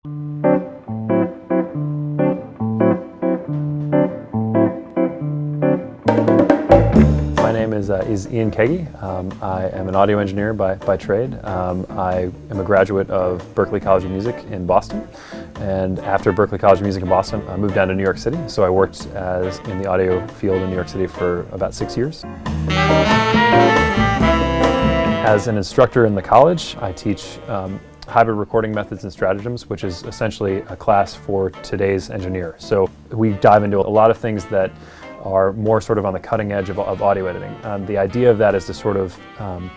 My name is Ian Kagey. I am an audio engineer by trade. I am a graduate of Berklee College of Music in Boston, and after Berklee College of Music in Boston, I moved down to New York City. So I worked in the audio field in New York City for about 6 years. As an instructor in the college, I teach hybrid recording methods and stratagems, which is essentially a class for today's engineer. So we dive into a lot of things that are more sort of on the cutting edge of audio editing. The idea of that is to sort of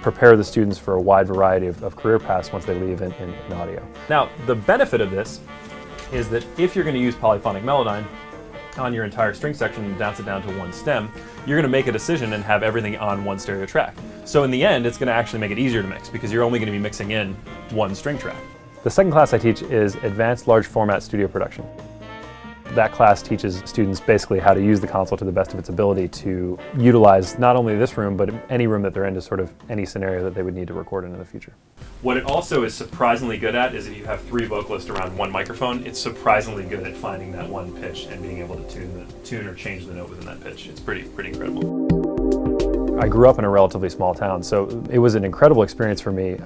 prepare the students for a wide variety of career paths once they leave in audio. Now, the benefit of this is that if you're going to use polyphonic melodyne on your entire string section and bounce it down to one stem, you're going to make a decision and have everything on one stereo track. So in the end, it's going to actually make it easier to mix because you're only going to be mixing in one string track. The second class I teach is Advanced Large Format Studio Production. That class teaches students basically how to use the console to the best of its ability to utilize not only this room, but any room that they're in to sort of any scenario that they would need to record in the future. What it also is surprisingly good at is if you have 3 vocalists around one microphone, it's surprisingly good at finding that one pitch and being able to tune or change the note within that pitch. It's pretty incredible. I grew up in a relatively small town, so it was an incredible experience for me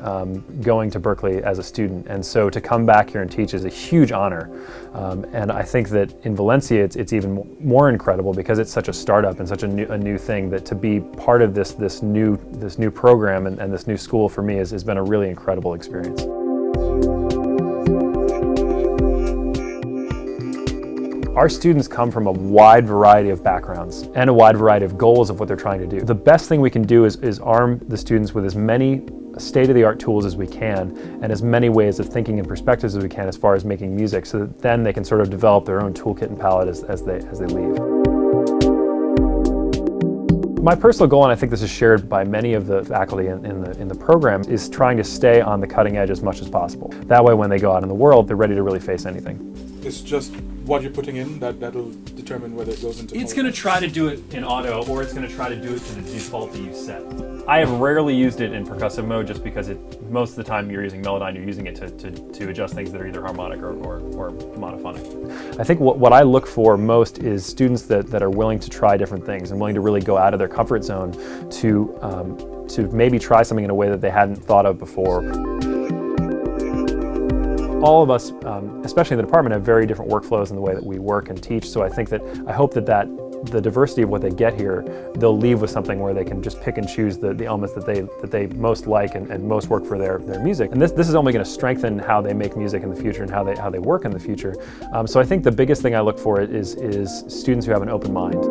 going to Berklee as a student, and so to come back here and teach is a huge honor. And I think that in Valencia it's even more incredible because it's such a startup and such a new thing, that to be part of this new program and this new school for me has been a really incredible experience. Our students come from a wide variety of backgrounds and a wide variety of goals of what they're trying to do. The best thing we can do is arm the students with as many state-of-the-art tools as we can and as many ways of thinking and perspectives as we can as far as making music, so that then they can sort of develop their own toolkit and palette as they leave. My personal goal, and I think this is shared by many of the faculty in the program, is trying to stay on the cutting edge as much as possible. That way when they go out in the world, they're ready to really face anything. It's just what you're putting in that'll determine whether it goes into. It's going to try to do it in auto, or it's going to try to do it to the default that you set. I have rarely used it in percussive mode just because most of the time you're using melodyne, you're using it to adjust things that are either harmonic or monophonic. I think what I look for most is students that are willing to try different things and willing to really go out of their comfort zone to maybe try something in a way that they hadn't thought of before. All of us, especially in the department, have very different workflows in the way that we work and teach, so I hope that the diversity of what they get here, they'll leave with something where they can just pick and choose the elements that they most like and most work for their music. And this is only going to strengthen how they make music in the future and how they work in the future. So I think the biggest thing I look for is students who have an open mind.